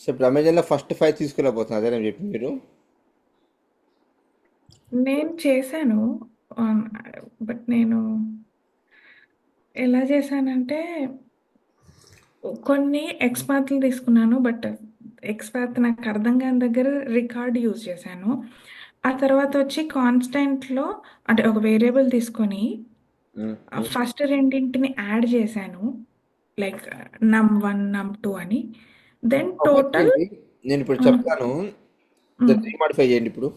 So ఇప్పుడు అమెజాన్లో first 5 తీసుకురాబోతున్నా అదే నేను చెప్పి మీరు. నేను చేశాను. ఆహ్, బట్ నేను ఎలా చేశానంటే కొన్ని ఎక్స్‌పాత్‌లు తీసుకున్నాను. బట్ ఎక్స్‌పాత్ నాకు అర్థం కాని దగ్గర రికార్డ్ యూజ్ చేశాను. ఆ తర్వాతొచ్చి కాన్స్టెంట్‌లో అంటే ఒక వేరియబుల్ తీసుకొని ఉమ్, ఉమ్. ఫస్ట్ రెండింటిని యాడ్ చేశాను. లైక్ నమ్1, నమ్2 అని. దెన్ ఒక పని టోటల్ చేయండి, నేను ఇప్పుడు హ్మ్. చెప్తాను, హ్మ్. దాన్ని రీమాడిఫై చేయండి ఇప్పుడు.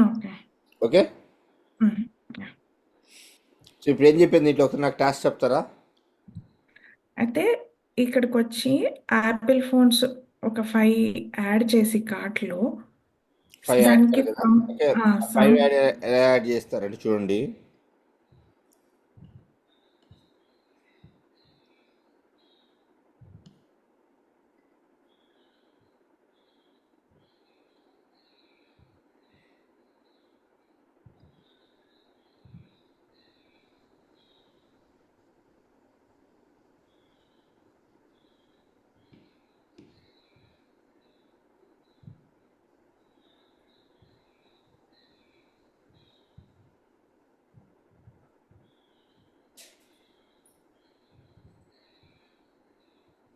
ఓకే. ఓకే. హ్మ్. యాహ్! సో ఇప్పుడు ఏం చెప్పింది దీంట్లో ఒకసారి నాకు టాస్క్ చెప్తారా? అయితే ఇక్కడికొచ్చి యాపిల్ ఫోన్స్ ఒక 5 యాడ్ చేసి కార్ట్‌లో 5 యాడ్ దానికి చేయాలి కదా. Some okay. ఆ! ఆ 5 సమ్ ఎలా యాడ్ చేస్తారంటే చూడండి.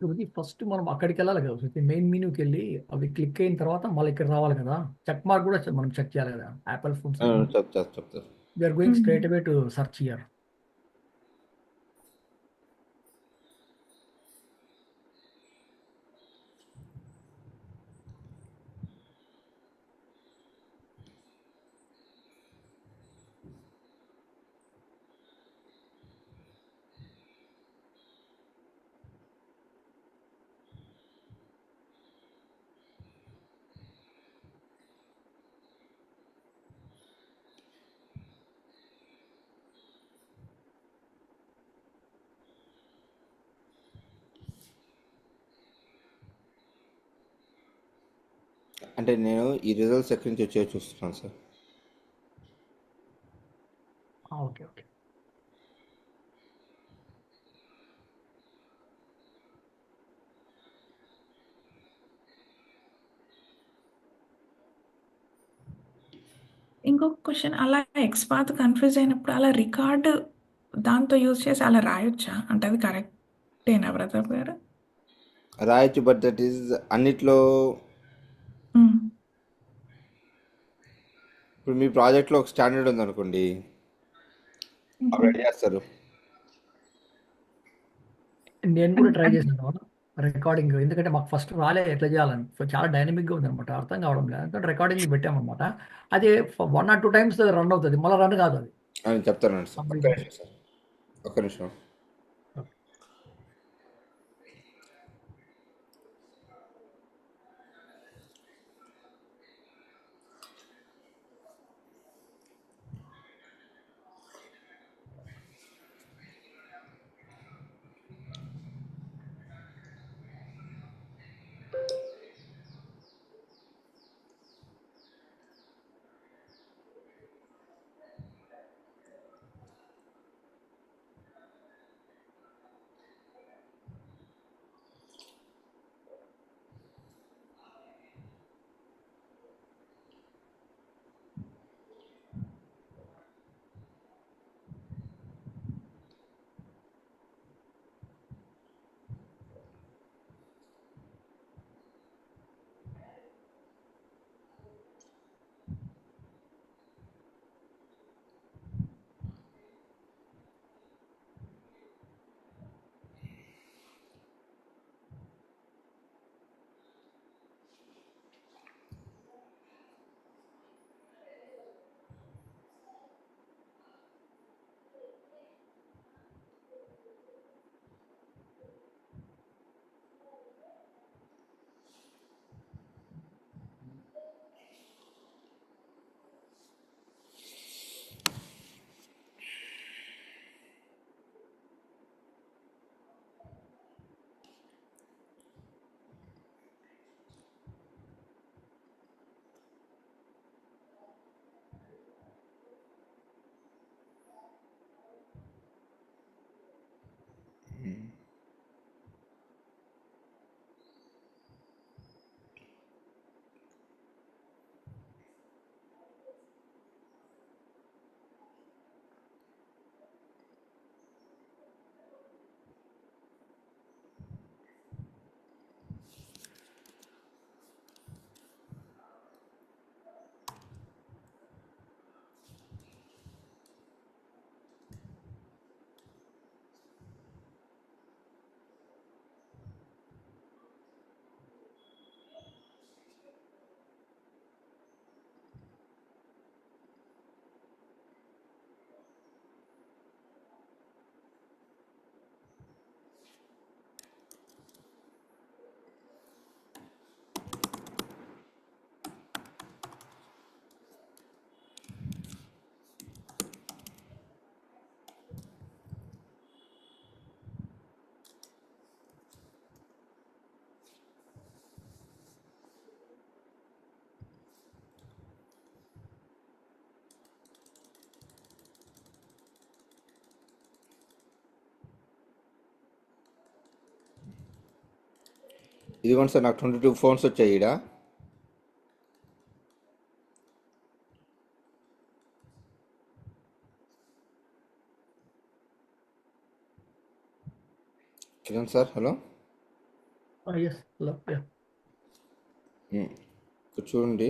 శృతి ఫస్ట్ మనం అక్కడికెళ్ళాలి కదా! శృతి మెయిన్ మెనూకెళ్ళి అవి క్లిక్ అయిన తర్వాత మళ్ళీ ఇక్కడ రావాలి కదా! చెక్ మార్క్ కూడా మనం చెక్ చేయాలి కదా! యాపిల్ ఫోన్స్ అని. చెప్తారు. వి ఆర్ గోయింగ్ హ్మ్. Straight away to search here. అంటే నేను ఈ రిజల్ట్స్ ఎక్కడి నుంచి వచ్చాయో చూస్తున్నాను సార్. ఓకే. ఓకే. ఇంకొక క్వెషన్ అలా ఎక్స్‌పాత్ కన్‌ఫ్యూజ్ అయినప్పుడు అలా రికార్డ్ దాంతో యూజ్ చేసి అలా రాయొచ్చా? అంటే అది కరెక్టేనా ప్రతాప్ గారు? రాయొచ్చు, బట్ దట్ ఈస్ అన్నిట్లో. హ్మ్. ఇప్పుడు మీ ప్రాజెక్ట్లో ఒక స్టాండర్డ్ ఉందనుకోండి, హుహు. అవి రెడీ చేస్తారు. నేను కూడా అన్ ట్రై అంటే చేశాను రికార్డింగ్. ఎందుకంటే మాకు ఫస్ట్ రాలే ఎట్లా చేయాలని. సో చాలా డైనమిక్‌గా ఉందనమాట. అర్థం కావడం లేదు. అందుకని రికార్డింగ్ పెట్టామనమాట. అది 1 ఆర్ 2 టైమ్స్ రన్ అవుతది. మళ్ళా రన్ కాదది. అని చెప్తానండి సార్, ఒక్క కంప్లీట్‌గా. నిమిషం సార్, ఒక్క నిమిషం. ఓకే. ఇదిగోండి సార్, నాకు 22 ఫోన్స్ వచ్చాయి ఈడ. Kiran sir, hello. Yes hello ya ఇక్కడ చూడండి.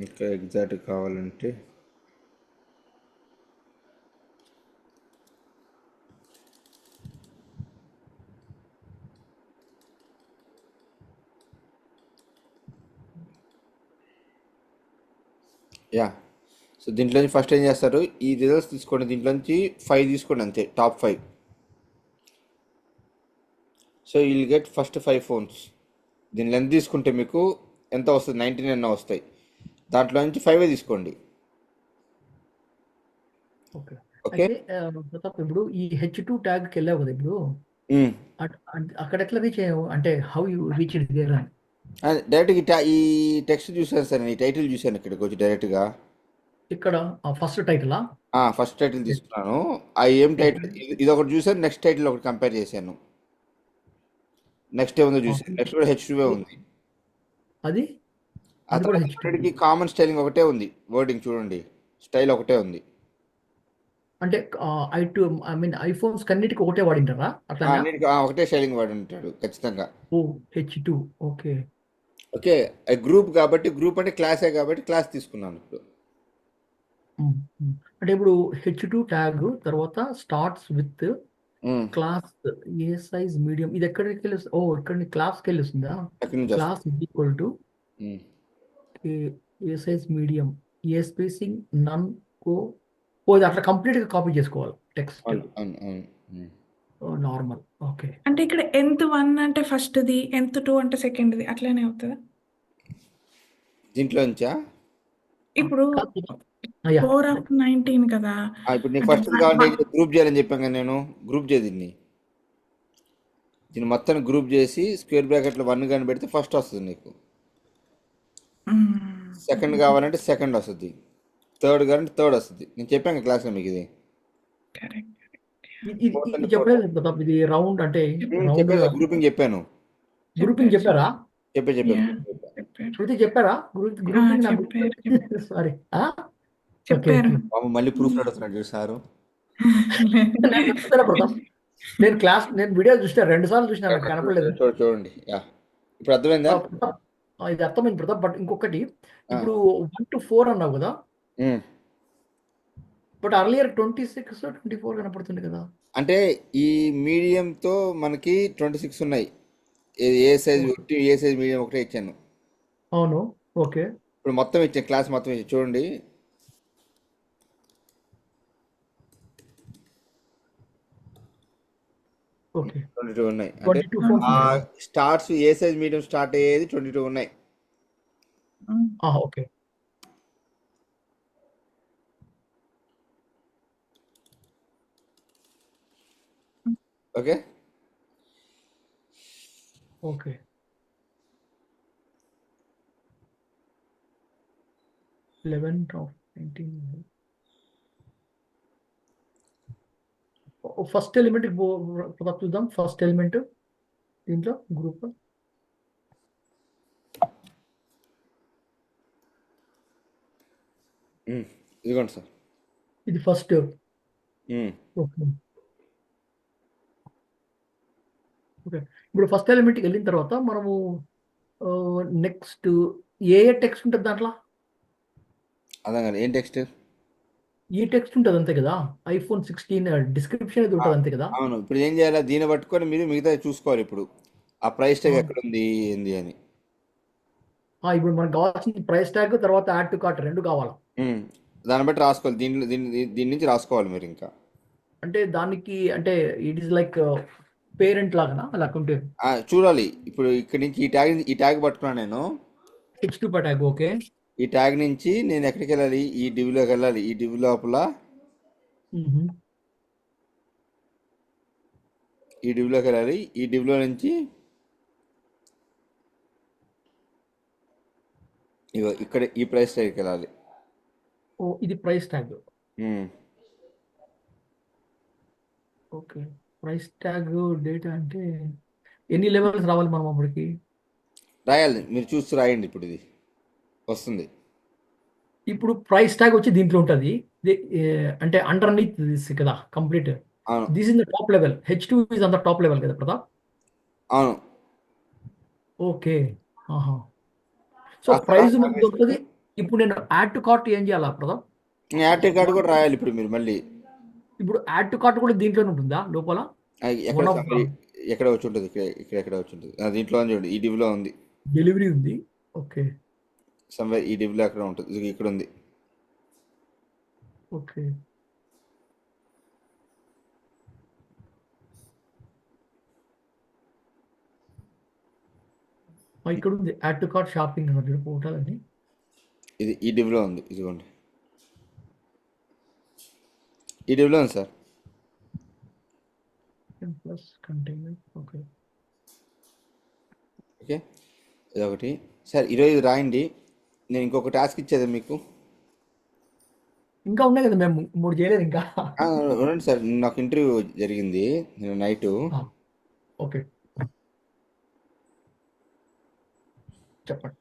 ఇంకా ఎగ్జాక్ట్ కావాలంటే యా. సో దీంట్లో నుంచి ఫస్ట్ ఏం చేస్తారు, ఈ రిజల్ట్స్ తీసుకోండి, దీంట్లో నుంచి 5 తీసుకోండి అంతే, top 5. So will get first 5 phones. దీని లెంత్ తీసుకుంటే మీకు ఎంత వస్తుంది, 99 వస్తాయి. దాంట్లో నుంచి 5 తీసుకోండి. Okay okay. అయితే ప్రతాప్ ఇప్పుడు ఈ H2 ట్యాగ్కి వెళ్ళావు కదా ఇప్పుడు అక్కడ ఎట్లా రీచ్ అయ్యావు అంటే how you reach it there అని డైరెక్ట్గా ఈ టెక్స్ట్ చూసాను సార్, ఈ టైటిల్ చూసాను ఇక్కడికి వచ్చి డైరెక్ట్గా. ఇక్కడ ఫస్ట్ టైటిలా ఫస్ట్ టైటిల్ తీసుకున్నాను. ఏం టైటిల్, ఇది ఒకటి చూసాను, నెక్స్ట్ టైటిల్ ఒకటి కంపేర్ చేశాను. నెక్స్ట్ ఏముందో చూసాను, నెక్స్ట్ కూడా H2 ఉంది. అది ఆ అది కూడా తర్వాత H2 రెండిటికి కామన్ స్టైలింగ్ ఒకటే ఉంది, వర్డింగ్ చూడండి, స్టైల్ ఒకటే ఉంది. అంటే ఐ మీన్ ఐఫోన్స్ కన్నిటికి ఒకటే వాడింటారా అట్లా అన్నిటికీ ఒకటే స్టైలింగ్ వాడి ఉంటాడు ఖచ్చితంగా. ఓ H2 ఓకే ఓకే. గ్రూప్ కాబట్టి, గ్రూప్ అంటే క్లాసే కాబట్టి క్లాస్ తీసుకున్నాను ఇప్పుడు. అంటే ఇప్పుడు H2 ట్యాగ్ తర్వాత starts with um, class A size medium ఇది ఎక్కడికి వెళ్ళి ఇక్కడ క్లాస్కి వెళ్ళి వస్తుందా ఎక్కడి నుంచి class equal to um, A size medium A spacing none ఇది అట్లా కంప్లీట్ గా కాపీ చేసుకోవాలి టెక్స్ట్ అవును అవును అవును. నార్మల్ ఓకే అంటే ఇక్కడ nth 1 అంటే ఫస్ట్ది, nth 2 అంటే సెకండ్ది, అట్లానే అవుతుందా? దీంట్లో నుంచా? ఇప్పుడు అయ్యా 4/19 కదా, ఇప్పుడు నీకు అంటే ఫస్ట్ కావాలంటే గ్రూప్ చేయాలని చెప్పాను కదా నేను. గ్రూప్ చేయ దీన్ని మొత్తం గ్రూప్ చేసి స్క్వేర్ బ్రాకెట్లో 1 కానీ పెడితే ఫస్ట్ వస్తుంది నీకు. సెకండ్ కావాలంటే సెకండ్ వస్తుంది, థర్డ్ కావాలంటే థర్డ్ వస్తుంది. నేను చెప్పాను క్లాస్లో మీకు ఇది. కరెక్ట్. ఇది చెప్పలేదు ప్రతాప్ ఇది రౌండ్ అంటే రౌండ్ చెప్పాను, గ్రూపింగ్ చెప్పాను. గ్రూపింగ్ చెప్పారా చెప్పాను. చెప్పారు శృతి చెప్పారా గ్రూపింగ్ సారీ చెప్పారు. బాబు మళ్ళీ ప్రూఫ్ అడుగుతున్నాడు చూడు సారు. ప్రతాప్ నేను వీడియో చూసిన 2 సార్లు చూసిన నాకు కనపడలేదు చూడండి. యా, ఇప్పుడు అర్థమైందా? ప్రతాప్ ఇది అర్థమైంది ప్రతాప్. బట్ ఇంకొకటి ఇప్పుడు 1 to 4 అన్నావు కదా, బట్ అర్లియర్ 26 24 కనపడుతుంది కదా. అంటే ఈ మీడియంతో మనకి 26 ఉన్నాయి. ఏ సైజ్ ఒకటి, ఏ సైజ్ మీడియం ఒకటే ఇచ్చాను. అవును ఓకే ఇప్పుడు మొత్తం ఇచ్చాను, క్లాస్ మొత్తం ఇచ్చాను చూడండి. ఓకే 22 ఉన్నాయి. అంటే 22 phones ఉన్నాయి. స్టార్ట్స్ ఏ సైజ్ మీడియం స్టార్ట్ అయ్యేది 22 ఉన్నాయి. Okay okay okay 11/19 first element Pratap చూద్దాం. ఫస్ట్ ఎలిమెంట్ దీంట్లో గ్రూప్ ఇదిగోండి సార్. ఇది ఫస్ట్ ఓకే ఓకే ఇప్పుడు ఫస్ట్ ఎలిమెంట్కి వెళ్ళిన తర్వాత మనము నెక్స్ట్ ఏ టెక్స్ట్ ఉంటుంది దాంట్లో? అర్థం కాదు, ఏం టెక్స్ట్? ఈ టెక్స్ట్ ఉంటుంది అంతే కదా, iPhone 16 డిస్క్రిప్షన్ అది ఉంటుంది అంతే కదా. అవును. ఇప్పుడు ఏం చేయాలి, దీన్ని పట్టుకొని మీరు మిగతా చూసుకోవాలి. ఇప్పుడు ఆ ప్రైస్ ట్యాగ్ ఎక్కడ ఉంది ఏంది అని. ఇప్పుడు మనకు కావాల్సిన ప్రైస్ ట్యాగ్ తర్వాత యాడ్ టు కార్ట్ 2 కావాలా. దాన్ని బట్టి రాసుకోవాలి, దీని నుంచి రాసుకోవాలి మీరు. ఇంకా అంటే దానికి అంటే ఇట్ ఈస్ లైక్ పేరెంట్ లాగానా లేకుంటే చూడాలి ఇప్పుడు ఇక్కడ నుంచి ఈ ట్యాగ్ పట్టుకున్నాను నేను. H2 tag? ఓకే. ఈ ట్యాగ్ నుంచి నేను ఎక్కడికి వెళ్ళాలి? ఈ డివ్లోకి వెళ్ళాలి. ఈ డివ్ లోపల ఈ డివ్లోకి వెళ్ళాలి. ఈ డివ్లో నుంచి ఇగో ఇక్కడ ఈ ప్రైస్ ట్యాగ్కి వెళ్ళాలి. ఓ, ఇది ప్రైస్ ట్యాగ్. ఉమ్. ఓకే. ప్రైస్ ట్యాగ్ డేటా అంటే ఎన్ని లెవెల్స్ రావాలి మనం అప్పటికి? రాయాలి, మీరు చూస్తూ రాయండి. ఇప్పుడు ఇది వస్తుంది. ఇప్పుడు ప్రైస్ ట్యాగ్ వచ్చి దీంట్లో ఉంటుంది. అంటే అండర్నీత్ దిస్ కదా కంప్లీట్. అవును this is the top level. H2 is అంత టాప్ లెవెల్ కదా ప్రతాప్? అవును. ఓకే. ఆహా. సో అక్కడ ప్రైస్ మనకు దొరుకుతుంది. ఇప్పుడు నేను యాడ్ టు కార్ట్ ఏం చేయాలా ప్రతాప్? యాడ్ టు కార్ట్ కూడా రాయాలి. ఇప్పుడు మీరు మళ్ళీ ఇప్పుడు యాడ్ టు కార్ట్ కూడా దీంట్లోనే ఉంటుందా లోపల? ఎక్కడ వన్ ఆఫ్ summary ఎక్కడ వచ్చి ఉంటుంది? ఇక్కడ ఎక్కడ వచ్చి ఉంటుంది? దీంట్లో ఉంది చూడండి. ఈ డివ్లో ఉంది. డెలివరీ ఉంది. ఓకే. సమ్వేర్ ఈ డివ్లో ఎక్కడ ఉంటుంది? ఇదిగో ఇక్కడ ఉంది. ఓకే. ఇక్కడ ఉంది యాడ్ టు కార్ట్ షాపింగ్ అన్నది పోర్టల్ అని. ఇది ఈ డివ్లో ఉంది. ఇదిగోండి, ఈ డివ్లో ఉంది sir. Plus container. Okay. Okay, ఇదొకటి సార్. ఈరోజు ఇది రాయండి. నేను ఇంకొక టాస్క్ ఇచ్చేది మీకు. ఇంకా ఉన్నాయి కదా, మేము 3 చేయలేదు ఇంకా. ఉండండి సార్, నాకు ఇంటర్వ్యూ జరిగింది నేను నైటు. ఓకే, చెప్పండి.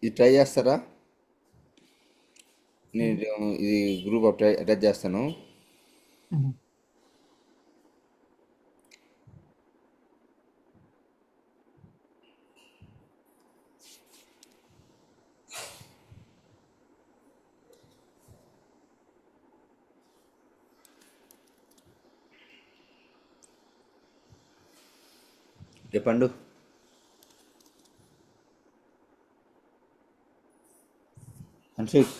ఇది ట్రై చేస్తారా? నేను ఇది గ్రూప్ అటాచ్ చేస్తాను. పండు హన్షిక్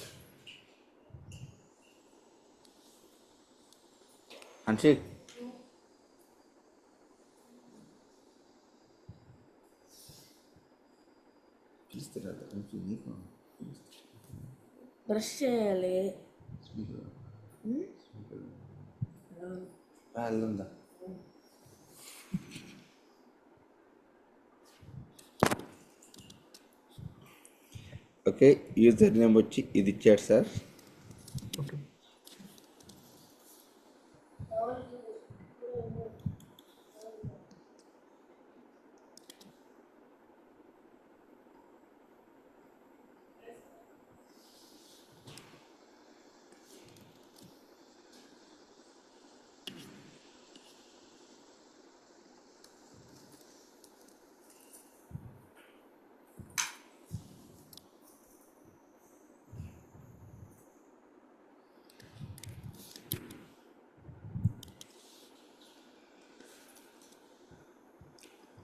హన్షిక్ బ్రష్ చేయాలి. ఉందా? ఓకే, యూజర్ నేమ్ వచ్చి ఇది ఇచ్చాడు sir. Okay.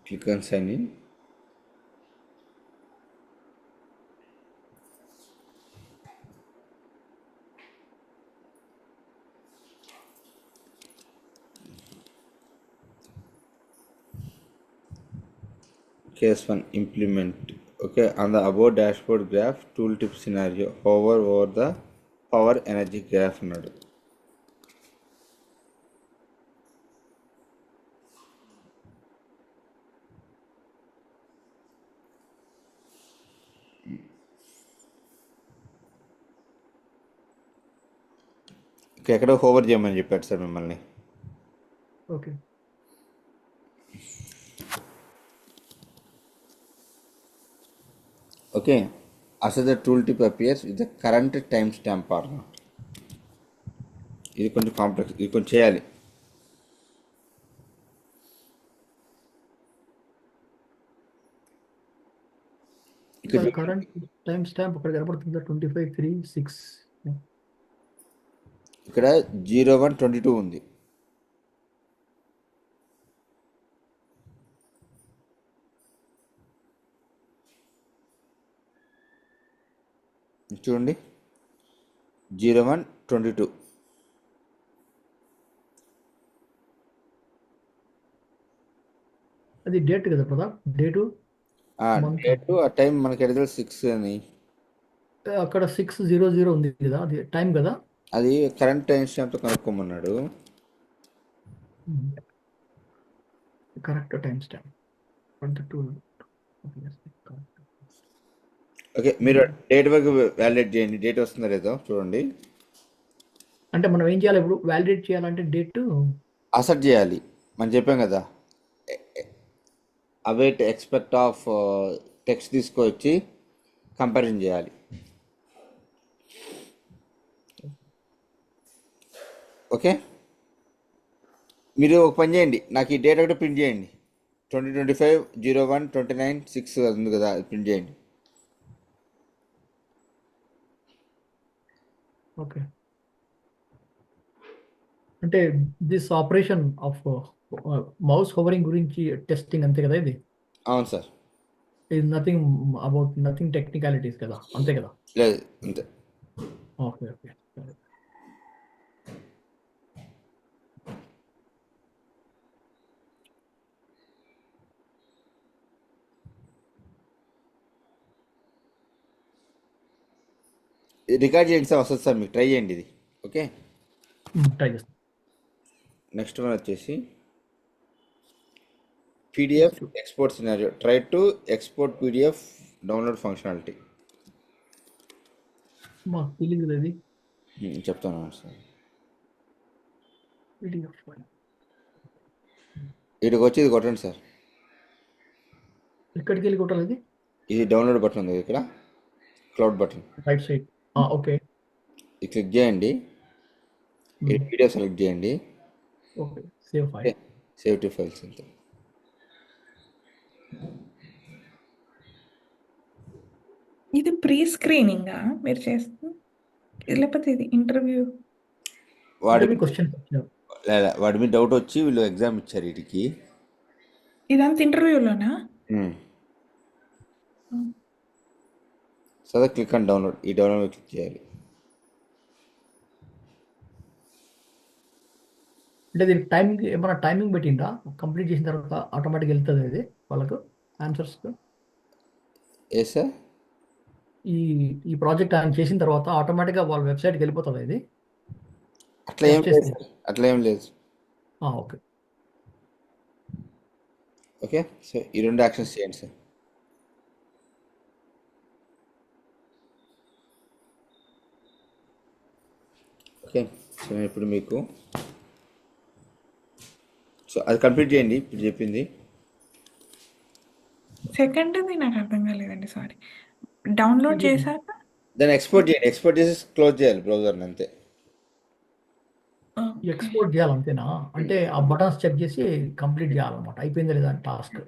Click on sign in. Case 1 implement. Okay, on the above dashboard graph tooltip scenario, hover over the power energy graph node. ఎక్కడ హోవర్ చేయమని చెప్పాడు సార్ మిమ్మల్ని. ఓకే. ఓకే, అసలు the tooltip appears with the current timestamp or not. ఇది కొంచెం complex, ఇది కొంచెం చేయాలి. ఇక్కడ సార్ కరెంట్ టైం స్టాంప్ అక్కడ కనబడుతుంది 25/3/6. ఇక్కడ 01/22 ఉంది. చూడండి 01/22. అది డేట్ కదా ప్రతాప్, డేటు మంత్. డేటు ఆ టైం మనకి ఎడతల 6 అని. అక్కడ 6:00 ఉంది కదా, అది టైం కదా. అది కరెంట్ టైం స్టాంప్తో కనుక్కోమన్నాడు. Correct time stamp 22. ఓకే, మీరు డేట్ వరకు వ్యాలిడేట్ చేయండి. డేట్ వస్తుందో లేదో చూడండి. అంటే మనం ఏం చేయాలి ఇప్పుడు? వ్యాలిడేట్ చేయాలంటే డేట్ అసెట్ చేయాలి. మనం చెప్పాం కదా, అవైట్ ఎక్స్పెక్ట్ ఆఫ్ టెక్స్ట్ తీసుకొచ్చి కంపారిజన్ చేయాలి. ఓకే, మీరు ఒక పని చేయండి, నాకు ఈ డేట్ ఒకటి ప్రింట్ చేయండి. 2025 01/29 6 ఉంది కదా, అది ప్రింట్ చేయండి. ఓకే. అంటే this operation of mouse hovering గురించి టెస్టింగ్ అంతే కదా ఇది? అవును సార్. ఇది నథింగ్ టెక్నికాలిటీస్ కదా, అంతే కదా? లేదు, అంతే. Okay okay. రికార్డ్ చేయండి సార్, వస్తుంది సార్, మీకు ట్రై చేయండి ఇది. ఓకే, ట్రై చేస్తాం. నెక్స్ట్ వన్ వచ్చేసి PDF export scenario. Try to export PDF download functionality. మాకు తెలియదు అది. చెప్తాను సార్. PDF file. ఇక్కడికి వచ్చి ఇది కొట్టండి సార్. ఇక్కడికి వెళ్ళి కొట్టాలి ఇది? ఇది డౌన్లోడ్ బటన్ ఉంది ఇక్కడ, cloud button. Right side. Okay. ఇది క్లిక్ చేయండి. ఇది పీడిఎఫ్ సెలెక్ట్ చేయండి. Okay. Save file. Save to files అంతే. ఇది ప్రీ స్క్రీనింగా మీరు చేస్తుంది, లేకపోతే ఇది ఇంటర్వ్యూ? వాడి క్వశ్చన్ లేదా వాడి మీద డౌట్ వచ్చి వీళ్ళు ఎగ్జామ్ ఇచ్చారు వీటికి. ఇదంతా ఇంటర్వ్యూలోనా? So click on download. ఈ డౌన్లోడ్ క్లిక్ చేయాలి. అంటే దీనికి టైమింగ్ ఏమైనా టైమింగ్ పెట్టిందా? కంప్లీట్ చేసిన తర్వాత ఆటోమేటిక్ వెళ్తుంది ఇది వాళ్ళకు ఆన్సర్స్? ఏ సార్, ఈ ప్రాజెక్ట్ ఆయన చేసిన తర్వాత ఆటోమేటిక్గా వాళ్ళ వెబ్సైట్కి వెళ్ళిపోతుంది ఇది? అట్లా ఏం లేదు సార్, అట్లా ఏం లేదు. ఓకే ఓకే, సో ఈ రెండు యాక్షన్స్ చేయండి సార్. ఓకే, సో నేను ఇప్పుడు మీకు సో అది కంప్లీట్ చేయండి ఇప్పుడు చెప్పింది. సెకండ్ది నాకు అర్థం కాలేదండి, సారీ. డౌన్లోడ్ చేశాక దాన్ని ఎక్స్పోర్ట్ చేయండి. ఎక్స్పోర్ట్ చేసి క్లోజ్ చేయాలి బ్రౌజర్ని అంతే. ఎక్స్పోర్ట్ చేయాలంతేనా? అంటే ఆ బటన్స్ చెక్ చేసి కంప్లీట్ చేయాలన్నమాట, అయిపోయింది లేదా task.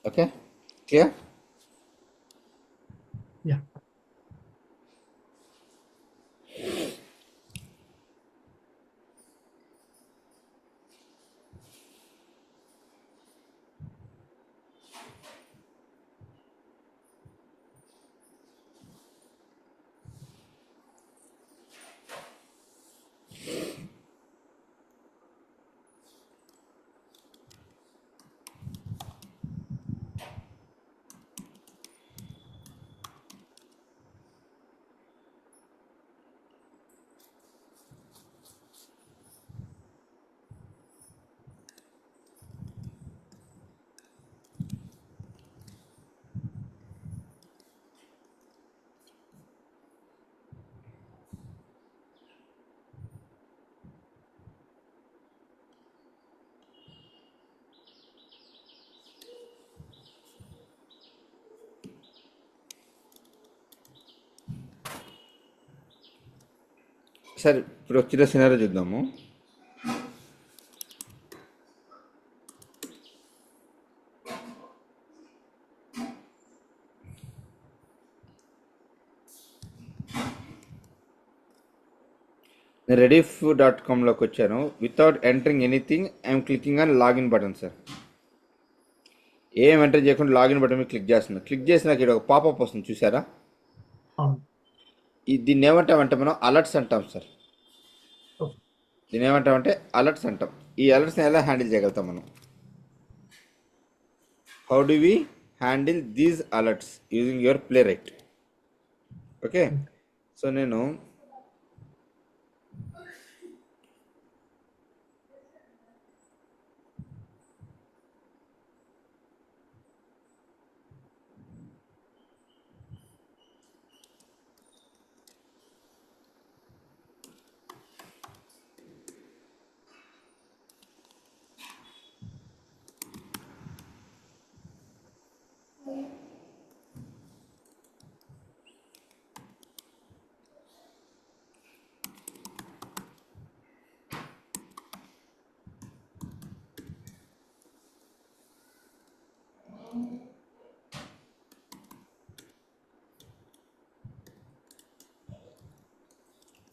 Okay, clear. Yeah. Sir ఇప్పుడు ఒక చిన్న సినారో చూద్దాము. నేను rediff.comలోకి వచ్చాను. Without entering anything I'm clicking on login button sir. ఏం ఎంటర్ చేయకుండా లాగిన్ బటన్ మీద క్లిక్ చేస్తున్నాను. క్లిక్ చేసి నాకు ఇక్కడ ఒక పాపప్ వస్తుంది చూసారా? అవును. దీన్ని ఏమంటామంటే మనం అలర్ట్స్ అంటాం సార్. ఓకే. దీన్ని ఏమంటామంటే అలర్ట్స్ అంటాం. ఈ అలర్ట్స్ని ఎలా హ్యాండిల్ చేయగలుగుతాం మనం? How do we handle these alerts using your play right? Okay, so నేను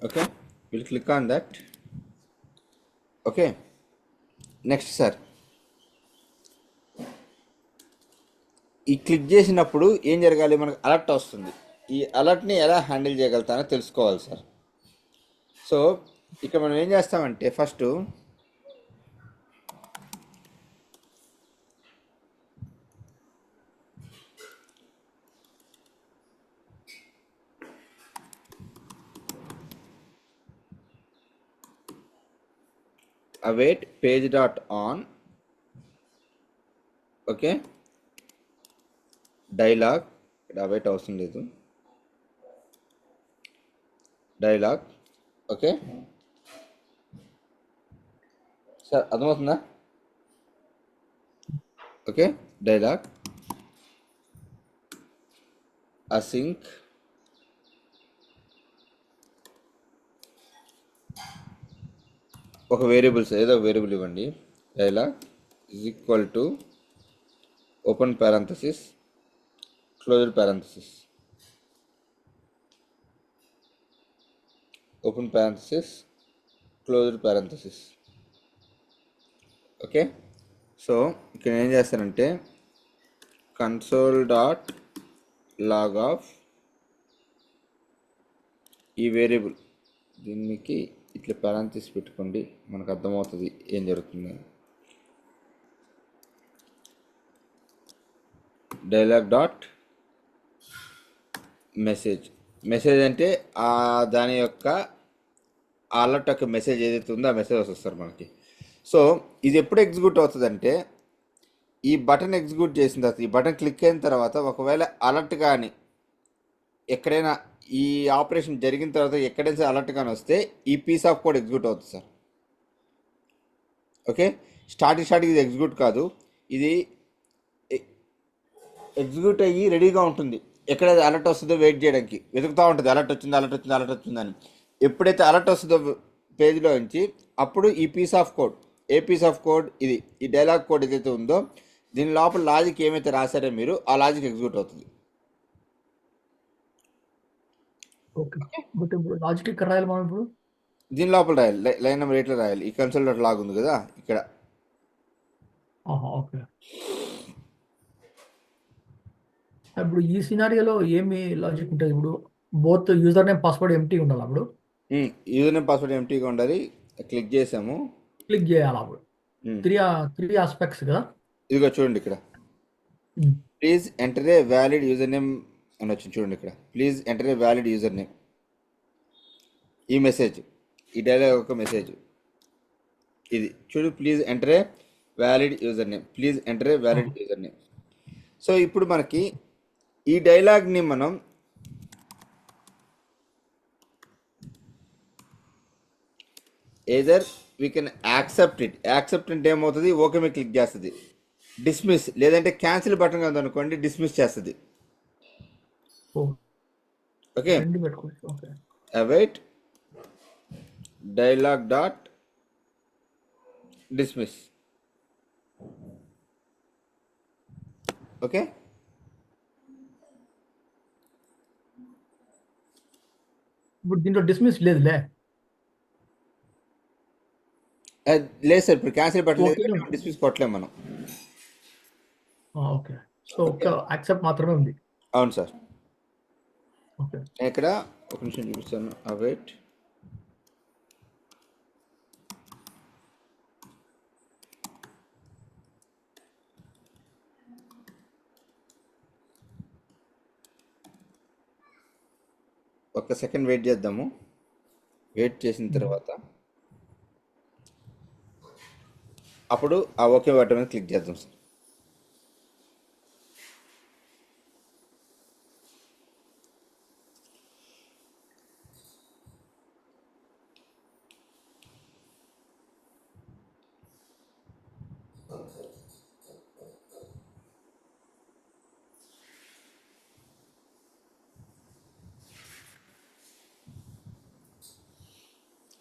okay, will click on that. Okay, next sir, ఈ క్లిక్ చేసినప్పుడు ఏం జరగాలి? మనకు అలర్ట్ వస్తుంది. ఈ అలర్ట్ని ఎలా హ్యాండిల్ చేయగలుగుతానో తెలుసుకోవాలి సార్. సో ఇక్కడ మనం ఏం చేస్తామంటే first await page dot on. Okay, dialogue ఇక్కడ await అవసరం లేదు, డైలాగ్. ఓకే సార్, అర్థమవుతుందా? ఓకే, డైలాగ్ అసింక్ ఒక వేరియబుల్స్ ఏదో ఒక వేరియబుల్ ఇవ్వండి. Dialogue is equal to open parenthesis closed parenthesis, open parenthesis closed parenthesis. Okay, so ఇక్కడ ఏం చేస్తానంటే కన్సోల్ డాట్ లాగ్ ఆఫ్ ఈ వేరియబుల్, దీనికి ఇట్లా పారాంథసిస్ పెట్టుకోండి, మనకు అర్థమవుతుంది ఏం జరుగుతుంది. డైలాగ్ డాట్ మెసేజ్, మెసేజ్ అంటే దాని యొక్క అలర్ట్ యొక్క మెసేజ్ ఏదైతే ఉందో ఆ మెసేజ్ వస్తుంది మనకి. సో ఇది ఎప్పుడు ఎగ్జిక్యూట్ అవుతుందంటే ఈ బటన్ ఎగ్జిక్యూట్ చేసిన తర్వాత, ఈ బటన్ క్లిక్ అయిన తర్వాత ఒకవేళ అలర్ట్ కానీ ఎక్కడైనా ఈ ఆపరేషన్ జరిగిన తర్వాత ఎక్కడైనా అలర్ట్ కానీ వస్తే ఈ పీస్ ఆఫ్ కోడ్ ఎగ్జిక్యూట్ అవుతుంది సార్. ఓకే, స్టార్టింగ్ ఇది ఎగ్జిక్యూట్ కాదు, ఇది ఎగ్జిక్యూట్ అయ్యి రెడీగా ఉంటుంది. ఎక్కడైతే అలర్ట్ వస్తుందో వెయిట్ చేయడానికి వెతుకుతూ ఉంటుంది, అలర్ట్ వచ్చింది అలర్ట్ వచ్చింది అలర్ట్ వచ్చిందని. ఎప్పుడైతే అలర్ట్ వస్తుందో పేజ్లో నుంచి అప్పుడు ఈ పీస్ ఆఫ్ కోడ్, ఏ పీస్ ఆఫ్ కోడ్ ఇది, ఈ డైలాగ్ కోడ్ ఏదైతే ఉందో దీని లోపల లాజిక్ ఏమైతే రాశారో మీరు ఆ లాజిక్ ఎగ్జిక్యూట్ అవుతుంది. ఓకే, బట్ ఇప్పుడు లాజిక్ ఇక్కడ రాయాలి మనం ఇప్పుడు. దీని లోపల రాయాలి, లైన్ నెంబర్ 8లో రాయాలి. ఈ కన్సోల్ డాట్ లాగ్ ఉంది కదా ఇక్కడ. ఓకే, ఇప్పుడు ఈ సినారియోలో ఏమి లాజిక్ ఉంటుంది? ఇప్పుడు both user name password empty ఉండాలి, అప్పుడు యూజర్ నేమ్ పాస్వర్డ్ ఎంటీగా ఉండాలి. క్లిక్ చేసాము, క్లిక్ చేయాలి. అప్పుడు త్రీ ఆస్పెక్ట్స్ కదా. ఇదిగో చూడండి ఇక్కడ, please enter a valid user name అని వచ్చింది చూడండి ఇక్కడ. Please enter a valid user name, ఈ మెసేజ్, ఈ డైలాగ్ ఒక మెసేజ్ ఇది చూడు. Please enter a valid user name, please enter a valid user name. So ఇప్పుడు మనకి ఈ డైలాగ్ని మనం either we can accept it. Accept అంటే ఏమవుతుంది? ఓకే మీద క్లిక్ చేస్తుంది. డిస్మిస్ లేదంటే క్యాన్సిల్ బటన్ ఉందనుకోండి, డిస్మిస్ చేస్తుంది. Okay, await dialogue dot dismiss. Okay, ఇప్పుడు దీంట్లో డిస్మిస్ లేదులే. లేదు సార్, ఇప్పుడు క్యాన్సిల్ పెట్టలేదు ఓకే కాబట్టి డిస్మిస్ కొట్టలేము మనం. ఓకే. సో ఒక్క యాక్సెప్ట్ మాత్రమే ఉంది. అవును సార్. ఓకే. నేను ఇక్కడ ఒక నిమిషం చూపిస్తాను, వెయిట్. ఒక్క సెకండ్ వెయిట్ చేద్దాము. వెయిట్ చేసిన తర్వాత అప్పుడు ఆ ఓకే బటన్ మీద క్లిక్ చేద్దాం సార్.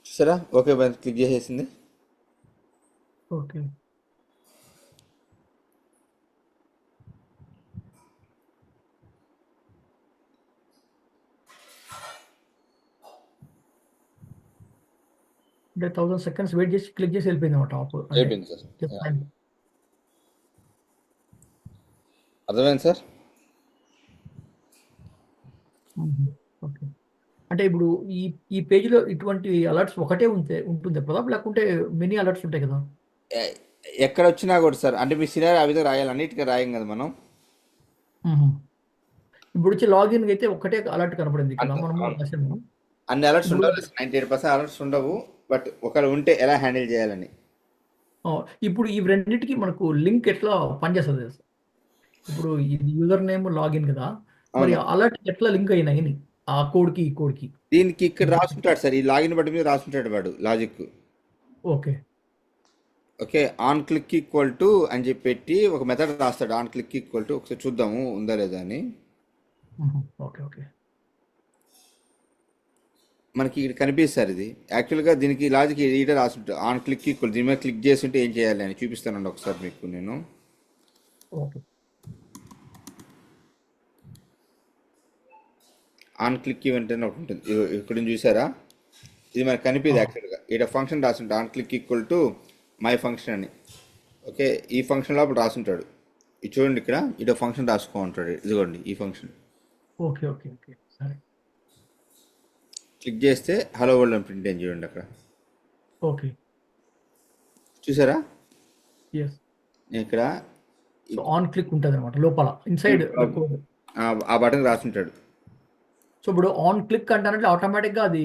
చూసారా, ఓకే బటన్ క్లిక్ చేసేసింది. ఓకే. అంటే 1000 సెకండ్స్ వెయిట్ చేసి క్లిక్ చేసి వెళ్ళిపోయింది అనమాట టాప్. అంటే అయిపోయింది సార్. just time. అర్థమైంది సార్. ఓకే. అంటే ఇప్పుడు ఈ ఈ పేజీలో ఇటువంటి అలర్ట్స్ ఒకటే ఉంటుంది ప్రతాప్, లేకుంటే మెనీ అలర్ట్స్ ఉంటాయి కదా? ఎ- ఎక్కడ వచ్చినా కూడా సార్, అంటే మీ సినారీ ఆ విధంగా రాయాలి, అన్నిటికీ రాయం కదా మనం. ఇప్పుడు వచ్చి లాగిన్ అయితే ఒకటే అలర్ట్ కనపడింది ఇక్కడ అంతే, మనము అవును. రాసాము. అన్ని అలర్ట్స్ ఇప్పుడు ఉండవు, 98% అలర్ట్స్ ఉండవు. బట్ ఒకవేళ ఉంటే ఎలా హ్యాండిల్ చేయాలని. ఇప్పుడు ఈ రెండింటికి మనకు లింక్ ఎట్లా పనిచేస్తుంది? ఇప్పుడు ఇది యూజర్ నేమ్ లాగిన్ కదా, మరి అవును, అలర్ట్ ఎట్లా లింక్ అయినాయి ఆ కోడ్కి ఈ కోడ్కి? దీనికి ఇక్కడ రాసుంటాడు సార్, ఈ లాగిన్ బట్టి మీద రాసుంటాడు వాడు logic. Okay. Okay, on click equal to అని చెప్పి పెట్టి ఒక మెథడ్ రాస్తాడు. ఆన్ క్లిక్ ఈక్వల్ టు, ఒకసారి చూద్దాము ఉందా లేదా అని. ఓకే. ఓకే. మనకి ఇక్కడ కనిపిస్తారు ఇది. యాక్చువల్గా దీనికి logic Eeta రాసుంటాడు, on click equal, దీని మీద క్లిక్ చేస్తుంటే ఏం చేయాలి అని చూపిస్తానండి ఒకసారి మీకు నేను. ఓకే. ఆన్ క్లిక్ ఈవెంట్ అని ఒకటి ఉంటుంది, ఇక్కడ చూసారా, ఇది మనకు కనిపిది. యాక్చువల్గా ఇక్కడ ఫంక్షన్ రాసుంటాడు, on click equal to my function అని. ఓకే, ఈ ఫంక్షన్ లోపల రాసుంటాడు. ఇది చూడండి, ఇక్కడ ఫంక్షన్ రాసుకో ఉంటాడు, ఇదిగోండి ఈ ఫంక్షన్. ఓకే. ఓకే. ఓకే. సరే. క్లిక్ చేస్తే హలో వరల్డ్ అని ప్రింట్ అయింది చూడండి అక్కడ. ఓకే. చూసారా, ఎస్. నేను ఇక్కడ సో ఆన్ క్లిక్ ఉంటుంది అనమాట లోపల ఇన్సైడ్ కోడ్. ఆ బటన్ రాసుంటాడు. సో ఇప్పుడు ఆన్ క్లిక్ అంటానంటే ఆటోమేటిక్గా అది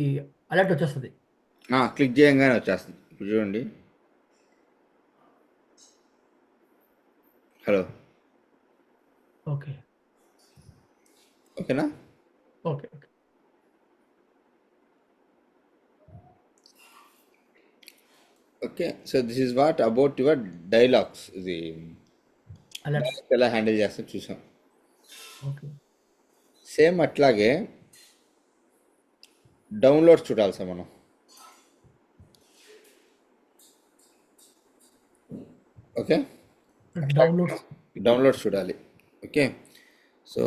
అలర్ట్ వచ్చేస్తుంది. క్లిక్ చేయంగానే వచ్చేస్తుంది. ఇప్పుడు చూడండి, హలో. ఓకే. ఓకేనా. Okay. Okay. Okay, so this is what about your dialogues. ఇది అలర్ట్స్. ఎలా హ్యాండిల్ చేస్తాం చూసాం. ఓకే. సేమ్ అట్లాగే డౌన్లోడ్స్ చూడాలి సార్ మనం. ఓకే, డౌన్లోడ్స్ చూడాలి. ఓకే, సో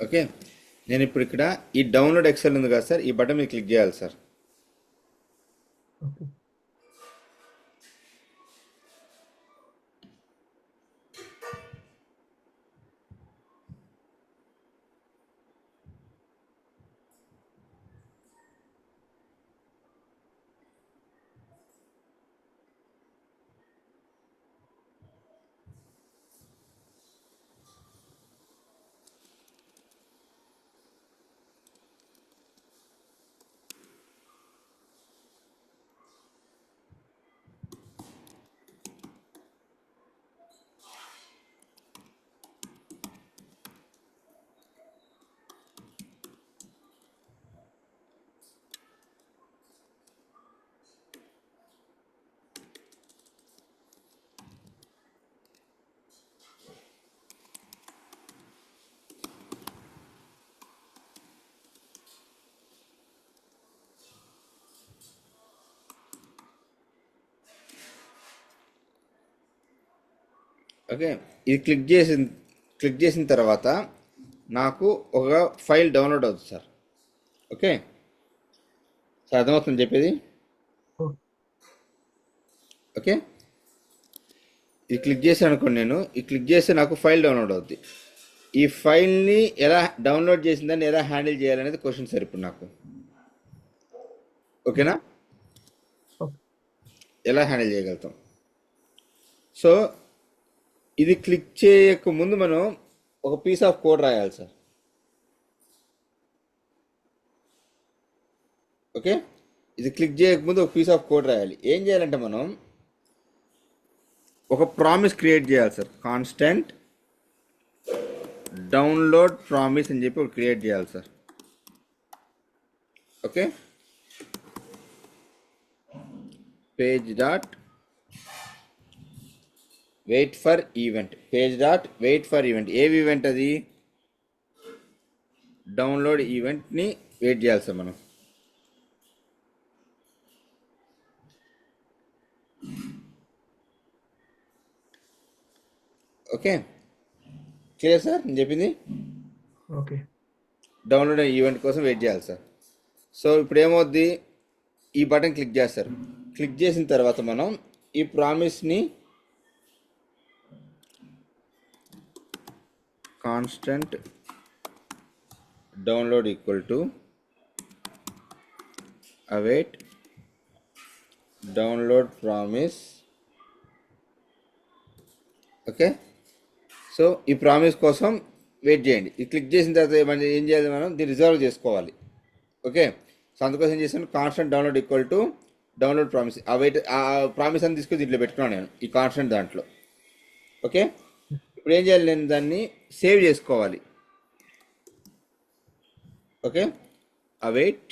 ఓకే, నేను ఇప్పుడు ఇక్కడ ఈ డౌన్లోడ్ ఎక్సెల్ ఉంది కదా సార్, ఈ బటన్ మీద క్లిక్ చేయాలి సార్. ఓకే. ఓకే, ఇది క్లిక్ చేసిన తర్వాత నాకు ఒక ఫైల్ డౌన్లోడ్ అవుతుంది సార్. ఓకే సార్, అర్థమవుతుంది చెప్పేది? ఓకే, ఇది క్లిక్ చేశాను అనుకోండి, నేను ఈ క్లిక్ చేస్తే నాకు ఫైల్ డౌన్లోడ్ అవుద్ది. ఈ ఫైల్ని ఎలా డౌన్లోడ్ చేసిందని ఎలా హ్యాండిల్ చేయాలనేది క్వశ్చన్ సార్ ఇప్పుడు నాకు. ఓకేనా, ఎలా హ్యాండిల్ చేయగలుగుతాం? సో ఇది క్లిక్ చేయక ముందు మనం ఒక పీస్ ఆఫ్ కోడ్ రాయాలి సార్. ఓకే, ఇది క్లిక్ చేయకముందు ఒక పీస్ ఆఫ్ కోడ్ రాయాలి. ఏం చేయాలంటే మనం ఒక ప్రామిస్ క్రియేట్ చేయాలి సార్. కాన్స్టెంట్ డౌన్లోడ్ ప్రామిస్ అని చెప్పి ఒకటి క్రియేట్ చేయాలి sir. Okay, page dot wait for event, page dot wait for event. ఏ ఈవెంట్ అది? డౌన్లోడ్ ఈవెంట్ని వెయిట్ చేయాలి సార్ మనం. ఓకే, క్లియర్ సార్ నేను చెప్పింది? ఓకే డౌన్లోడ్ ఈవెంట్ కోసం వెయిట్ చేయాలి సార్. సో ఇప్పుడు ఏమవుద్ది, ఈ బటన్ క్లిక్ చేస్తారు. క్లిక్ చేసిన తర్వాత మనం ఈ ప్రామిస్ని constant download equal to await download promise. Okay, so ఈ ప్రామిస్ కోసం వెయిట్ చేయండి. ఇది క్లిక్ చేసిన తర్వాత ఏం చేయాలి, మనం దీన్ని రిజర్వ్ చేసుకోవాలి. ఓకే, సో అందుకోసం ఏం చేశాను, constant download equal to download promise. ఆ ప్రామిస్ అని తీసుకొని దీంట్లో పెట్టుకున్నాను నేను, ఈ కాన్స్టెంట్ దాంట్లో. ఓకే, ఇప్పుడు ఏం చేయాలి, నేను దాన్ని సేవ్ చేసుకోవాలి. Okay, await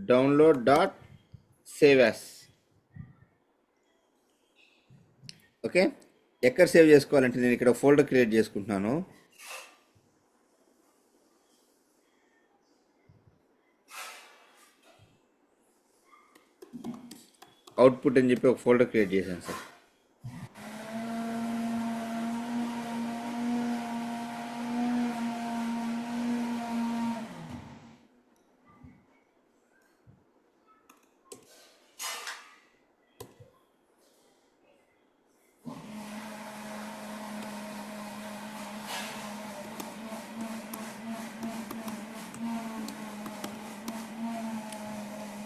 download dot save as. Okay, ఎక్కడ సేవ్ చేసుకోవాలంటే నేను ఇక్కడ ఫోల్డర్ క్రియేట్ చేసుకుంటున్నాను. అవుట్పుట్ అని చెప్పి ఒక ఫోల్డర్ క్రియేట్ చేశాను సార్.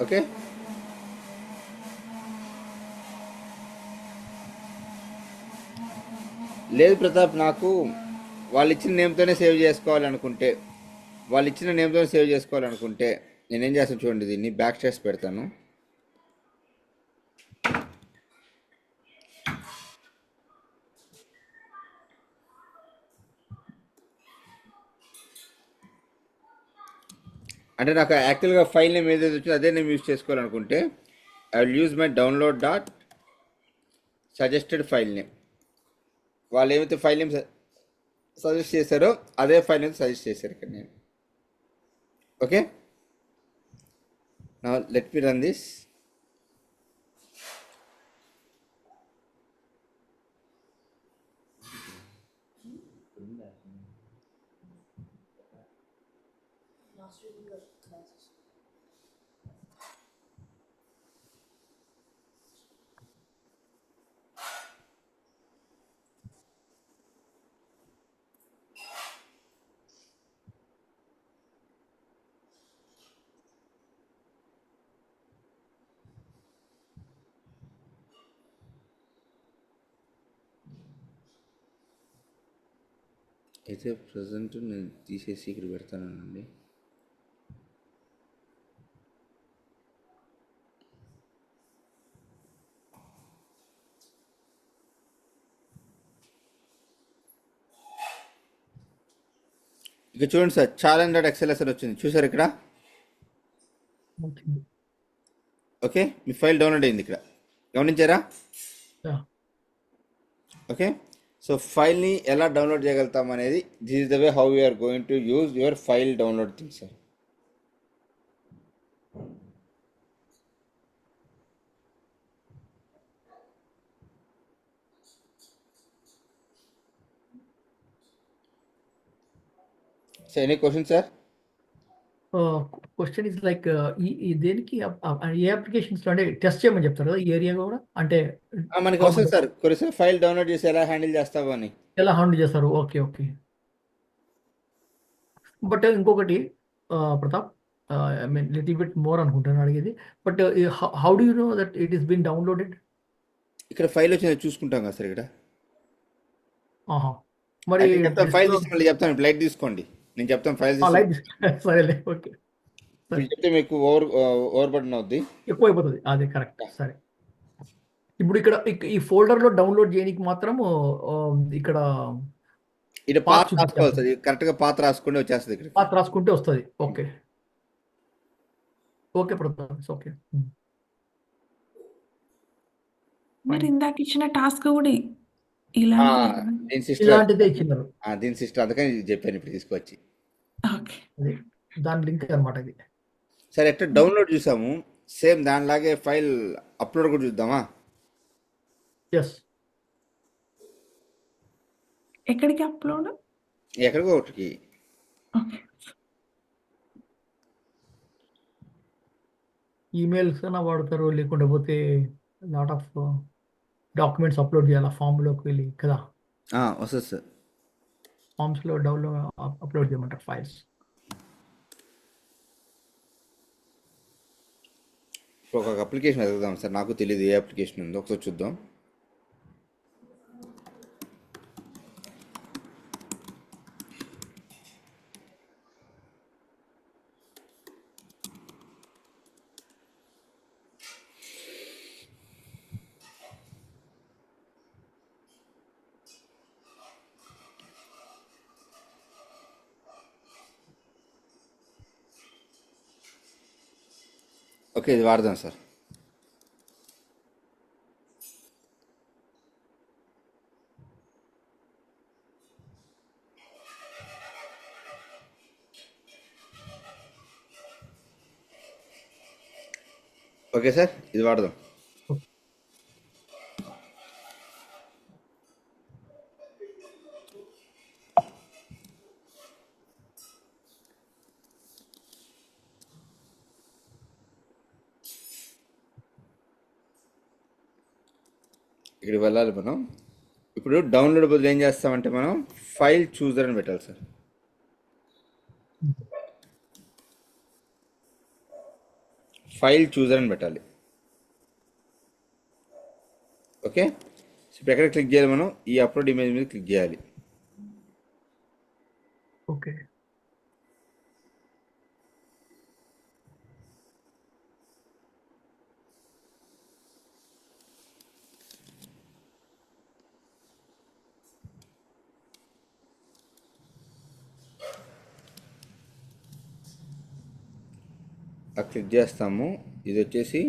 ఓకే, లేదు ప్రతాప్, నాకు వాళ్ళు ఇచ్చిన నేమ్తోనే సేవ్ చేసుకోవాలనుకుంటే నేనేం చేస్తాను చూడండి, దీన్ని బ్యాక్ స్లాష్ పెడతాను. అంటే నాకు యాక్చువల్గా ఫైల్ నేమ్ ఏదైతే వచ్చిందో అదే నేమ్ యూజ్ చేసుకోవాలనుకుంటే I will use my download dot suggested file name. వాళ్ళు ఏమైతే ఫైల్ నేమ్ సజెస్ట్ చేశారో అదే ఫైల్ నేమ్ సజెస్ట్ చేశారు ఇక్కడ నేను. Okay, now let me run this. అయితే ప్రజెంట్ నేను తీసేసి ఇక్కడ పెడతానండి. ఇక చూడండి సార్, challenge.xls అని వచ్చింది, చూసారు ఇక్కడ? వచ్చింది. ఓకే, మీ ఫైల్ డౌన్లోడ్ అయింది ఇక్కడ, గమనించారా? Yeah. ఓకే, సో ఫైల్ని ఎలా డౌన్లోడ్ చేయగలుగుతాం అనేది, this is the way how you're going to use your file download thing sir. So any question sir? Question is like ఈ దేనికి ఏ అప్లికేషన్స్ లో అంటే టెస్ట్ చేయమని చెప్తారు కదా ఈ ఏరియా కూడా అంటే మనకి how వస్తుంది to- సార్ కొన్నిసార్లు ఫైల్ డౌన్లోడ్ చేసి ఎలా హ్యాండిల్ చేస్తావు అని. ఎలా హ్యాండిల్ చేస్తారు? Okay okay. బట్ ఇంకొకటి Pratap, I mean little bit more అనుకుంటాను అడిగేది. But how do you know that it is been downloaded? ఇక్కడ ఫైల్ వచ్చింది చూసుకుంటాం కదా సార్ ఇక్కడ. ఆహా, మరి అయితే చెప్తాను ఫైల్ disk తీసి మళ్ళీ చెప్తాను, లైట్ తీసుకోండి. నేను చెప్తాను ఫైల్ లో తీసి లైట్ సరేలే, ఓకే. ఇప్పుడు చెప్తే మీకు ఓవర్ బటన్ అవుద్ది. ఎక్కువ అయిపోతుంది, అదే కరెక్ట్. సరే, ఇప్పుడు ఇక్కడ ఈ ఫోల్డర్ లో డౌన్లోడ్ చేయడానికి మాత్రం ఇక్కడ ఇక్కడ పాత్ పాత్ రాసుకోవాలి సార్, చూపించాలి. కరెక్ట్ గా పాత్ రాసుకుంటే వచ్చేస్తుంది ఇక్కడ. పాత్ రాసుకుంటే వస్తుంది. Okay okay Pratap, okay. మీరు ఇందాక ఇచ్చిన టాస్క్ కూడా ఇలాంటిదే కదా? దీని సిస్టర్ ఇలాంటిదే ఇచ్చినారు. దీని సిస్టర్ అందుకని చెప్పాను ఇప్పుడు తీసుకొచ్చి. ఓకే. అది దాని లింక్ అనమాట ఇది. సరే ఎట్లా డౌన్లోడ్ చూసాము, సేమ్ దానిలాగే ఫైల్ అప్లోడ్ కూడా చూద్దామా? ఎస్, ఎక్కడికి అప్లోడ్? ఎక్కడికో ఒకటికి. ఓకే. ఈమెయిల్స్ అయినా వాడతారు, లేకుంటే పోతే లాట్ ఆఫ్ డాక్యుమెంట్స్ అప్లోడ్ చేయాలి ఫామ్లోకి వెళ్ళి కదా. వస్తుంది సార్. ఫామ్స్లో డౌన్లోడ్ అప్లోడ్ చేయమంటారు ఫైల్స్. ఇప్పుడు ఒక అప్లికేషన్ వెతుకుదాం సార్, నాకు తెలియదు ఏ అప్లికేషన్ ఉందో, ఒకసారి చూద్దాం. ఓకే, ఇది వాడదాం సార్. ఓకే సార్, ఇది వాడదాం. ఇక్కడికి వెళ్ళాలి మనం. ఇప్పుడు డౌన్లోడ్ బదులు ఏం చేస్తామంటే మనం ఫైల్ చూజర్ అని పెట్టాలి సార్. ఫైల్ చూజర్ అని పెట్టాలి. ఓకే, ఇప్పుడు ఎక్కడ క్లిక్ చేయాలి మనం? ఈ అప్లోడ్ ఇమేజ్ మీద క్లిక్ చేయాలి. ఓకే, క్లిక్ చేస్తాము. ఇది వచ్చేసి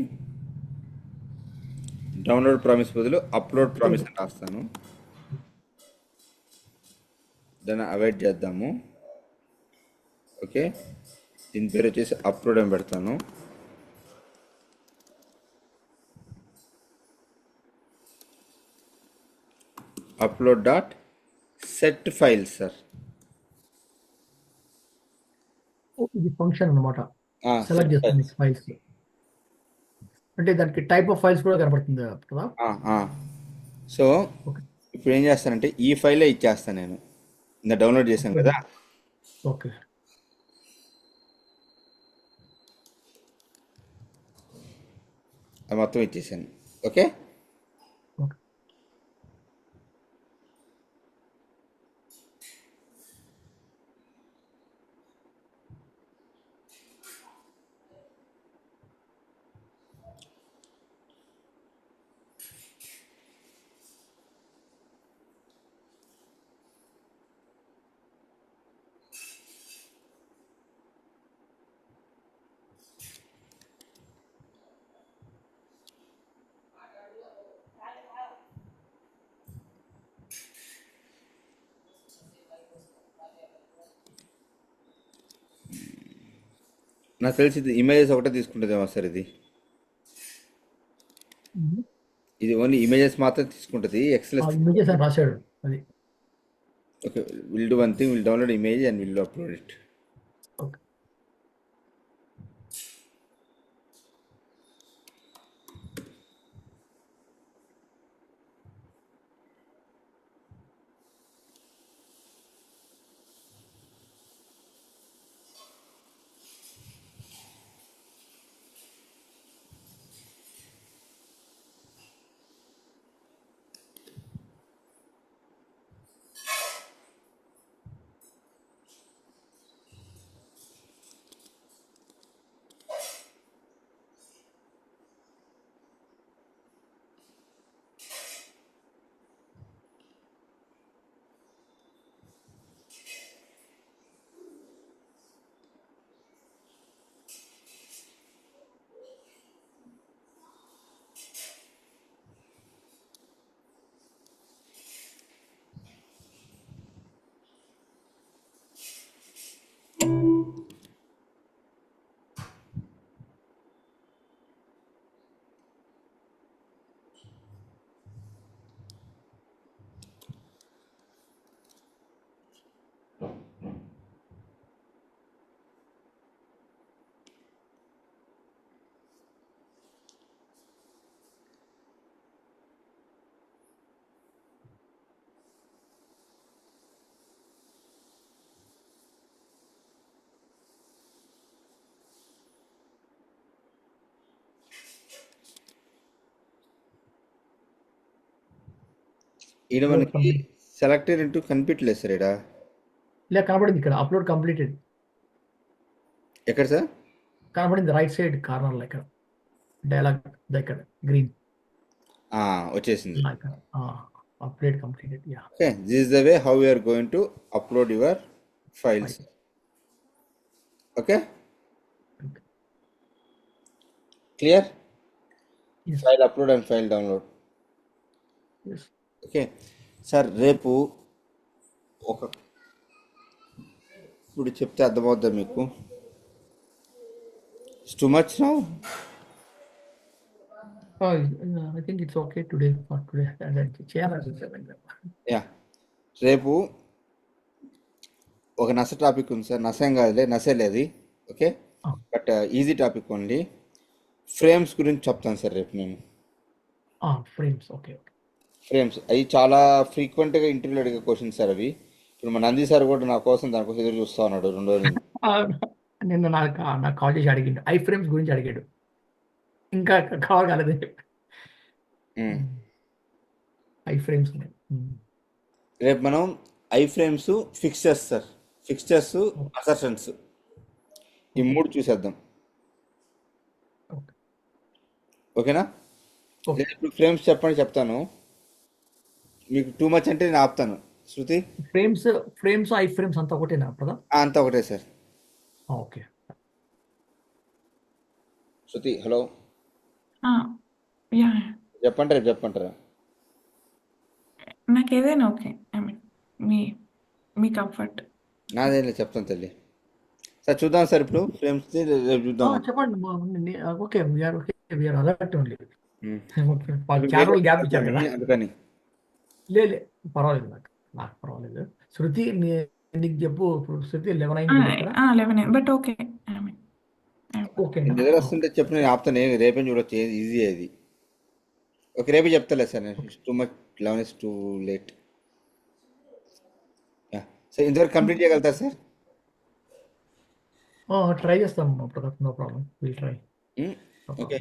డౌన్లోడ్ ప్రామిస్ బదులు అప్లోడ్ ప్రామిస్ అని రాస్తాను. దాన్ని అవాయిడ్ చేద్దాము. ఓకే, దీని పేరు వచ్చేసి అప్లోడ్ అని పెడతాను. Upload dot set file sir. ఇది ఫంక్షన్ అనమాట. సెలెక్ట్ చేస్తుంది ఫైల్స్, అంటే దానికి టైప్ ఆఫ్ ఫైల్స్ కూడా కనబడుతుంది కదా. సో ఓకే ఇప్పుడు ఏం చేస్తానంటే ఈ ఫైలే ఇచ్చేస్తాను నేను, ఇంకా డౌన్లోడ్ చేశాను కదా. ఓకే, అది మొత్తం ఇచ్చేసాను. Okay, okay. నాకు తెలిసి ఇది ఇమేజెస్ ఒకటే తీసుకుంటుందేమో సార్. ఇది ఓన్లీ ఇమేజెస్ మాత్రం తీసుకుంటుంది. ఎక్సెల్ ఇమేజెస్ అని రాశాడు అది. Okay, we'll do one thing. We'll download image and we'll upload it. Okay. ఈడ అప్లోడ్ మనకి కంప్లీట్ సెలెక్టెడ్ అంటూ కనిపించలేదు సార్ ఈడ. ఇలా కనబడింది ఇక్కడ అప్లోడ్ కంప్లీటెడ్ ఎక్కడ సార్? కనబడింది రైట్ సైడ్ కార్నర్లో ఇక్కడ డైలాగ్ దగ్గర గ్రీన్ వచ్చేసింది. ఇక్కడ upload completed ya okay, this is the way how you are going to upload your files. Okay, clear? Yes file upload and file download. Yes okay sir, రేపు ఒక ఇప్పుడు చెప్తే అర్థమవుద్దా మీకు? It's too much now. I think it's okay today for today చేయాలి. Yeah, రేపు ఒక నస టాపిక్ ఉంది సార్. నసేం కాదులే, నసేలేదు. Okay, but easy topic only. Frames గురించి చెప్తాను సార్ రేపు నేను. ఫ్రేమ్స్ ఓకే ఓకే ఫ్రేమ్స్ అవి చాలా ఫ్రీక్వెంట్గా ఇంటర్వ్యూలో అడిగే క్వశ్చన్స్ సార్ అవి. ఇప్పుడు మా నంది సార్ కూడా నా కోసం దానికోసం ఎదురు చూస్తూ ఉన్నాడు 2 రోజుల నుంచి. నిన్న నాకు కాల్ చేసి అడిగిండు ఐ ఫ్రేమ్స్ గురించి అడిగాడు ఇంకా కవర్ కాలేదు మ్మ్. ఐ ఫ్రేమ్స్ రేపు మనం I frames, fixtures sir, fixtures, assertions, ఈ 3 చూసేద్దాం. ఓకే ఓకేనా? ఓకే నేను ఇప్పుడు ఫ్రేమ్స్ చెప్పండి చెప్తాను. మీకు టూ మచ్ అంటే నేను ఆపుతాను. శృతి ఫ్రేమ్స్ ఐ ఫ్రేమ్స్ అంతా ఒకటేనా కదా? అంతా ఒకటే sir. Okay Shruti hello, yeah చెప్పండి రేపు చెప్పంటారా? నాకు ఏదైనా ఓకే. ఐ మీన్ మీ మీ కంఫర్ట్. నాదేం లేదు, చెప్తాను తల్లి. సార్ చూద్దాం సార్, ఇప్పుడు ఫ్రేమ్స్ రేపు చూద్దాం. చెప్పండి ఓకే వీఆర్ అలర్ట్ ఓన్లీ మ్మ్. చాలా రోజులు గ్యాప్ ఇచ్చారు కదా. అందుకని లేదు పర్వాలేదు నాకు పర్వాలేదు. శృతి నీకు చెప్పు ఇప్పుడు శృతి 11 అయింది చెప్తారా? 11 but okay. I mean okay నిద్ర వస్తుంటే చెప్పు, నేను ఆపుతాను. రేపే చూడొచ్చు, ఈజీ అది. ఓకే, రేపే చెప్తాలే సార్. నేను too much 11 is too late. Sir ఇంతవరకు కంప్లీట్ చేయగలుగుతారు సార్? ట్రై చేస్తాం Pratap, no problem, will try. Okay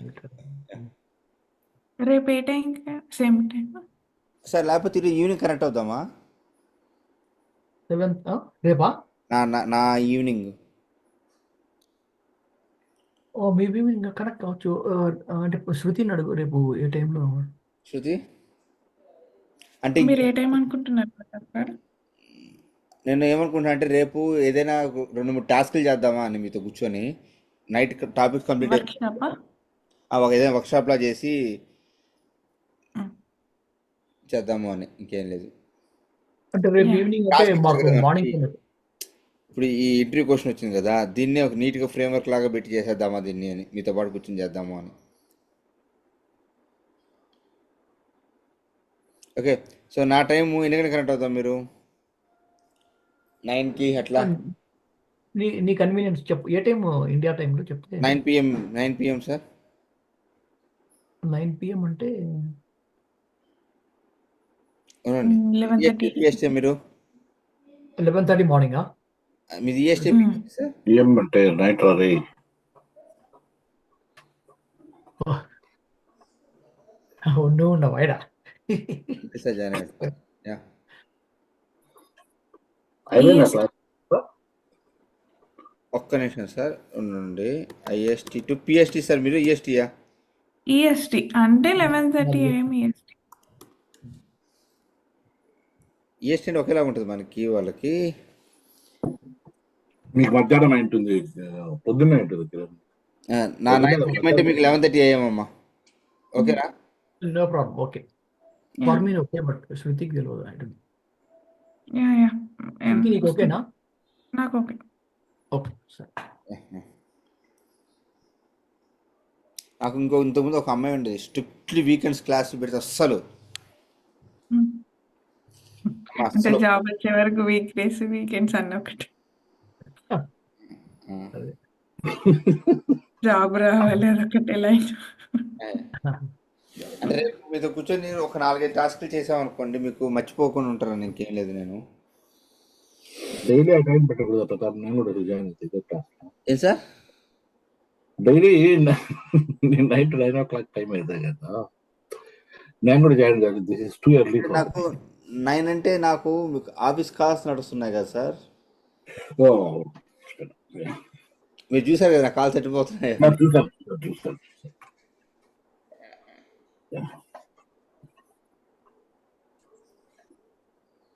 రేపు ఏ టైం? Same time. సార్, లేకపోతే ఈరోజు ఈవినింగ్ కనెక్ట్ అవుదామా? 7th రేపా? నా ఈవినింగ్ మేబీ ఇంకా కనెక్ట్ అవ్వచ్చు. అంటే శృతిని అడుగు రేపు ఏ టైంలో. శృతి అంటే మీరు ఏ టైం అనుకుంటున్నారు ప్రతాప్ గారు? నేను ఏమనుకుంటున్నా అంటే రేపు ఏదైనా 2-3 టాస్క్లు చేద్దామా అని మీతో కూర్చొని నైట్ టాపిక్ కంప్లీట్ వర్క్ షాపా? ఏదైనా వర్క్షాప్లా చేసి చేద్దాము అని. ఇంకేం లేదు. అంటే రేపు ఈవినింగ్ అంటే టాస్క్ మాకు ఇచ్చారు కదా మార్నింగ్ మనకి. ఇప్పుడు ఈ ఇంటర్వ్యూ క్వశ్చన్ వచ్చింది కదా, దీన్నే ఒక నీట్గా ఫ్రేమ్వర్క్ లాగా పెట్టి చేసేద్దామా దీన్ని అని, మీతో పాటు కూర్చొని చేద్దాము అని. ఓకే, సో నా టైం ఎన్ని గంటలకు కనెక్ట్ అవుతాం మీరు? 9కి అట్లా. నీ కన్వీనియన్స్ చెప్పు. ఏ టైం ఇండియా టైంలో చెప్తే 9 PM సార్. 9 PM అంటే అవునండి. 11:30 EST మీరు 11:30 మార్నింగా? మీది EST సార్. ఏం అంటే నైట్ రే. నువ్వు ఉండవు అయినా. సార్ జాయిన్ అయ్యారు సార్. యా. అయిపోయిందా EST క్లాస్? ఒక్క నిమిషం సార్ ఉండండి. IST టు PST సార్, మీరు ESTయా? EST అంటే 11:30 AM EST. EST అంటే ఒకేలా ఉంటుంది మనకి వాళ్ళకి. మీకు మధ్యాహ్నం అయి ఉంటుంది, పొద్దున్నే ఉంటుంది కిరణ్. నా 9 PM అంటే మీకు 11:30 AM అమ్మా. ఓకేనా? No problem. Okay. For me okay, but శృతికి తెలియదు. యా శృతి నీకు ఓకేనా? నాకు ఓకే. ఓకే సరే. నాకు ఇంతకుముందు ఒక అమ్మాయి ఉండేది, స్ట్రిక్ట్లీ వీకెండ్స్ క్లాస్ పెడితే అస్సలు అంటే జాబ్ వచ్చే వరకు వీక్ డేస్ వీకెండ్స్ అన్న ఒకటి. అదే. జాబ్ రావాలి అదొకటి లైఫ్. అంటే రేపు మీతో కూర్చొని నేను ఒక 4-5 టాస్క్లు చేసామనుకోండి, మీకు మర్చిపోకుండా ఉంటారని ఇంకేం లేదు. నేను డైలీ ఆ టైం పెట్టకూడదు ప్రతాప్. నేను కూడా రిజైన్ అవుతుంది. ఏం సార్? డైలీ నేను నైట్ 9 o'clock టైం అవుతుంది కదా, నేను కూడా జాయిన్ కాదు. This is too early. నాకు 9 అంటే నాకు మీకు ఆఫీస్ కాల్స్ నడుస్తున్నాయి కదా సార్. మీరు చూసారు కదా కాల్స్ ఎట్టిపోతున్నాయి. చూస్తాను.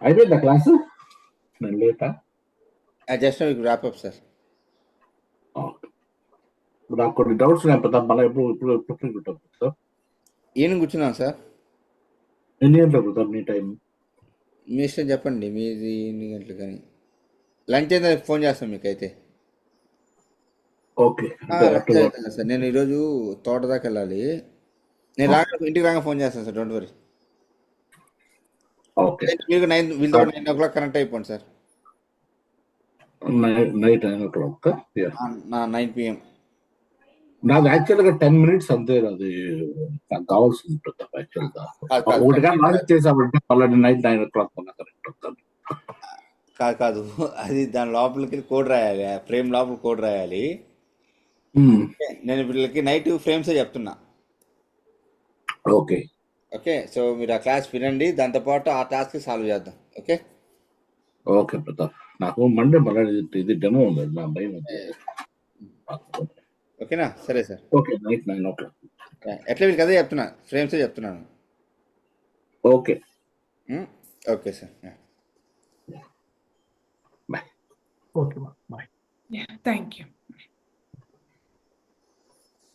అయిపోయిందా క్లాస్? నేను లేటా? జస్ట్ మీకు ర్యాప్అప్ సార్. నాకు కొన్ని డౌట్స్ ఉన్నాయి ప్రతాప్. మళ్ళీ ఎప్పుడు సార్? ఈయన కూర్చున్నాను సార్. ఎన్ని గంటలకు ప్రతాప్ నీ టైం? మీ ఇష్టం చెప్పండి, మీది ఎన్ని గంటలు కానీ. లంచ్ అయితే ఫోన్ చేస్తాను మీకు అయితే. ఓకే సార్ నేను ఈరోజు తోట దాకా వెళ్ళాలి. నేను ఇంటికి రాగా ఫోన్ చేస్తాను సార్, డోంట్ వరీ. ఓకే. మీరు 9 o'clock కనెక్ట్ అయిపోండి సార్. Night 9 o'clock. 9 PM. నాకు యాక్చువల్గా 10 minutes అంతే. అది నాకు కావాల్సింది ప్రతాప్. యాక్చువల్గా ఒకటిగా లాంచ్ చేసామంటే మళ్ళీ నైట్ 9 o'clock కరెక్ట్ అవుతాను. కాదు, అది దాని లోపలికి కోడ్ రాయాలి, ఫ్రేమ్ లోపల కోడ్ రాయాలి. నేను వీళ్ళకి నైట్ ఫ్రేమ్సే చెప్తున్నా. ఓకే. ఓకే, సో మీరు ఆ క్లాస్ వినండి, దాంతోపాటు ఆ టాస్క్ సాల్వ్ చేద్దాం. Okay okay Pratap. నాకు మండే మళ్ళీ ఇది డెమో ఉంది, నా భయం ఉంది. ఓకేనా? సరే సార్. Okay, night 9 o'clock. ఎట్లా వీళ్ళకి అదే చెప్తున్నా, ఫ్రేమ్సే చెప్తున్నాను. Okay. Okay sir. Bye. Okay bye. Thank you.